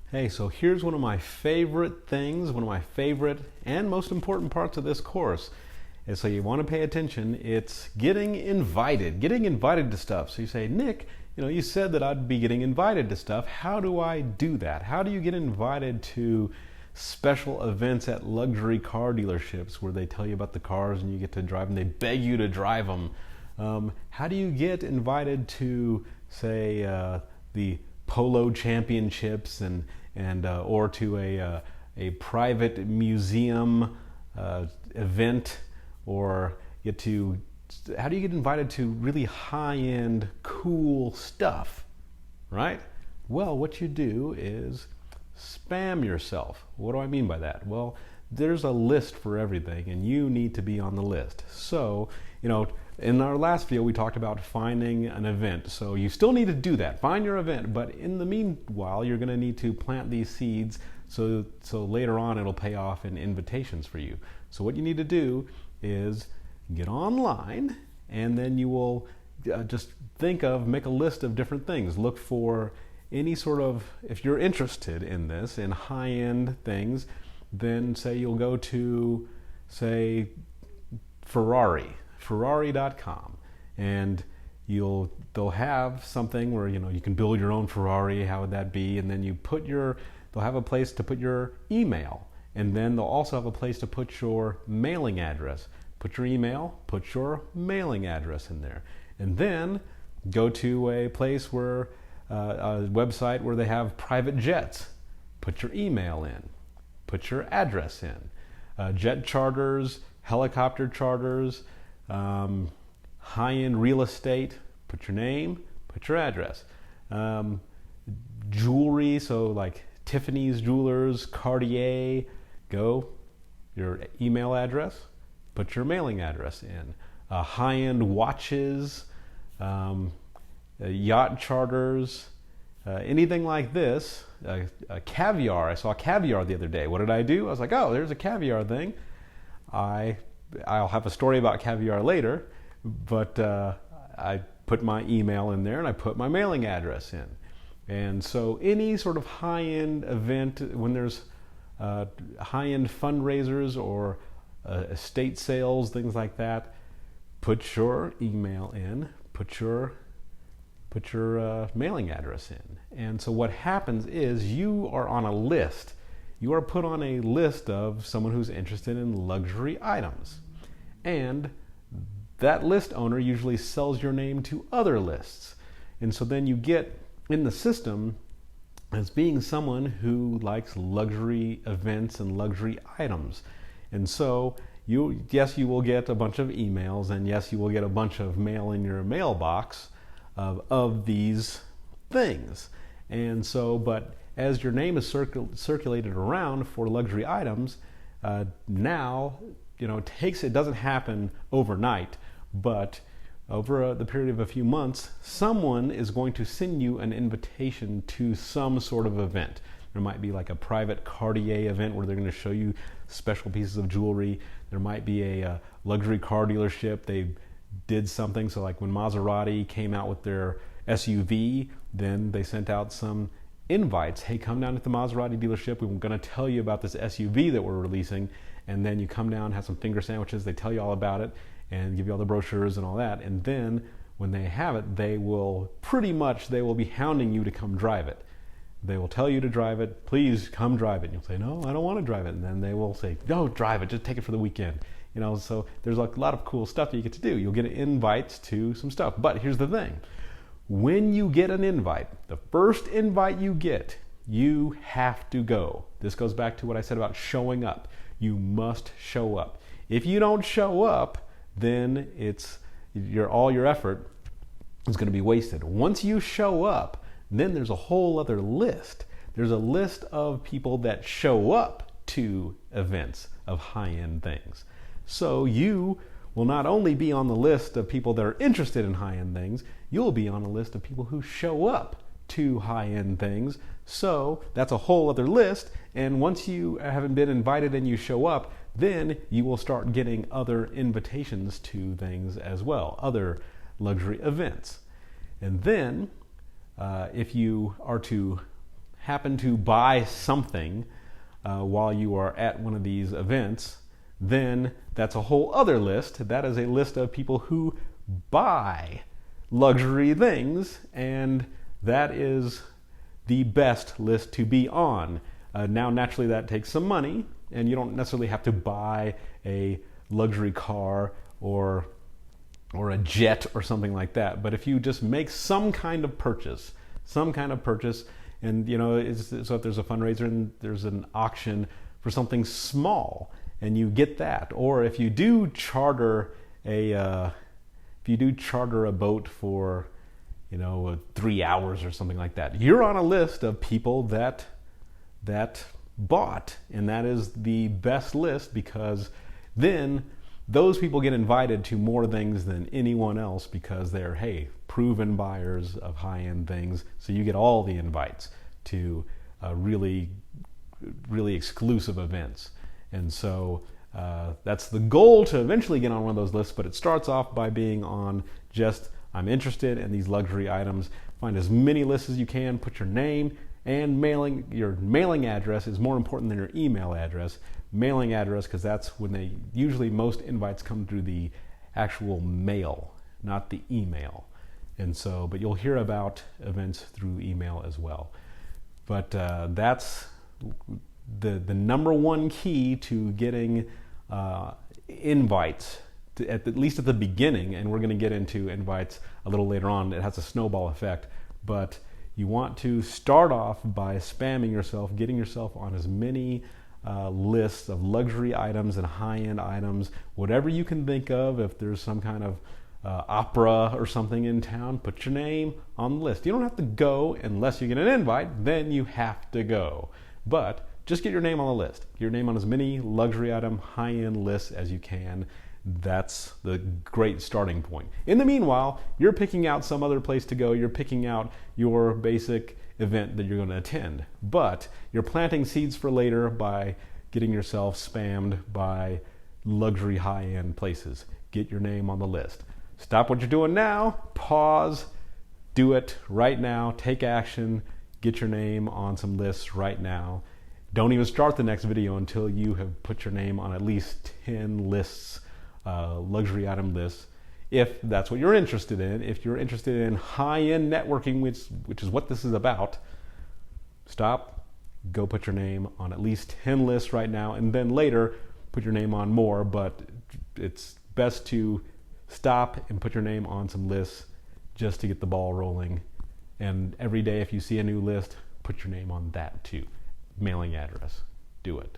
Hey, so here's one of my favorite things, one of my favorite and most important parts of this course. And so you want to pay attention. It's getting invited to stuff. So you say, Nick, you said that I'd be getting invited to stuff. How do I do that? How do you get invited to special events at luxury car dealerships where they tell you about the cars and you get to drive them? They beg you to drive them. How do you get invited to, say, the polo championships and or to a private museum event, or how do you get invited to really high-end cool stuff, right? Well, what you do is spam yourself. What do I mean by that? Well, there's a list for everything and you need to be on the list. So, in our last video we talked about finding an event. So you still need to do that. Find your event, but in the meanwhile you're going to need to plant these seeds so later on it'll pay off in invitations for you. So what you need to do is get online, and then you will just make a list of different things. Look for any sort of, if you're interested in this, in high-end things, then say you'll go to, say, Ferrari.com, and they'll have something where you can build your own Ferrari. How would that be? And then they'll have a place to put your email, and then they'll also have a place to put your mailing address. Put your email, put your mailing address in there, and then go to a place where a website where they have private jets. Put your email in, put your address in. Jet charters, helicopter charters, high-end real estate, put your name, put your address. Jewelry, so like Tiffany's Jewelers, Cartier, go your email address, put your mailing address in. High-end watches, yacht charters, anything like this. Caviar, I saw caviar the other day. What did I do? I was like, oh, there's a caviar thing. I'll have a story about caviar later, but I put my email in there and I put my mailing address in. And so any sort of high-end event, when there's high-end fundraisers or estate sales, things like that, put your email in, put your mailing address in. And so what happens is you are on a list. You are put on a list of someone who's interested in luxury items. And that list owner usually sells your name to other lists. And so then you get in the system as being someone who likes luxury events and luxury items. And so you will get a bunch of emails, and yes, you will get a bunch of mail in your mailbox of these things. And so, but as your name is circulated around for luxury items, now, it doesn't happen overnight, but over the period of a few months, someone is going to send you an invitation to some sort of event. There might be like a private Cartier event where they're going to show you special pieces of jewelry. There might be a luxury car dealership. They did something. So like when Maserati came out with their SUV, then they sent out some invites. Hey, come down to the Maserati dealership. We're going to tell you about this SUV that we're releasing. And then you come down, have some finger sandwiches. They tell you all about it and give you all the brochures and all that. And then when they have it, they will be hounding you to come drive it. They will tell you to drive it. Please come drive it. And you'll say, no, I don't want to drive it. And then they will say, no, drive it. Just take it for the weekend. So there's a lot of cool stuff that you get to do. You'll get invites to some stuff. But here's the thing. When you get an invite, the first invite you get, you have to go. This goes back to what I said about showing up. You must show up. If you don't show up, then all your effort is going to be wasted. Once you show up, then there's a whole other list. There's a list of people that show up to events of high-end things. So you will not only be on the list of people that are interested in high-end things, you'll be on a list of people who show up to high-end things. So that's a whole other list. And once you haven't been invited and you show up, then you will start getting other invitations to things as well, other luxury events. And then if you are to happen to buy something while you are at one of these events, then that's a whole other list. That is a list of people who buy luxury things, and that is the best list to be on. Now, naturally, that takes some money, and you don't necessarily have to buy a luxury car or a jet or something like that. But if you just make some kind of purchase, and so if there's a fundraiser and there's an auction for something small, and you get that, or if you do charter a boat for 3 hours or something like that, you're on a list of people that bought, and that is the best list, because then those people get invited to more things than anyone else because they're proven buyers of high-end things. So you get all the invites to really exclusive events, and so that's the goal, to eventually get on one of those lists. But it starts off by being on just, I'm interested in these luxury items. Find as many lists as you can, put your name, and your mailing address is more important than your email address. Mailing address, because that's when usually most invites come through the actual mail, not the email. And so, but you'll hear about events through email as well. But that's the number one key to getting invites, at least at the beginning. And we're going to get into invites a little later on. It has a snowball effect, but you want to start off by spamming yourself, getting yourself on as many lists of luxury items and high-end items, whatever you can think of. If there's some kind of opera or something in town, put your name on the list. You don't have to go unless you get an invite, then you have to go. But just get your name on the list. Get your name on as many luxury item, high-end lists as you can. That's the great starting point. In the meanwhile, you're picking out some other place to go. You're picking out your basic event that you're going to attend. But you're planting seeds for later by getting yourself spammed by luxury high-end places. Get your name on the list. Stop what you're doing now. Pause. Do it right now. Take action. Get your name on some lists right now. Don't even start the next video until you have put your name on at least 10 lists, luxury item lists, if that's what you're interested in. If you're interested in high-end networking, which is what this is about, stop, go put your name on at least 10 lists right now, and then later put your name on more. But it's best to stop and put your name on some lists just to get the ball rolling. And every day, if you see a new list, put your name on that too. Mailing address. Do it.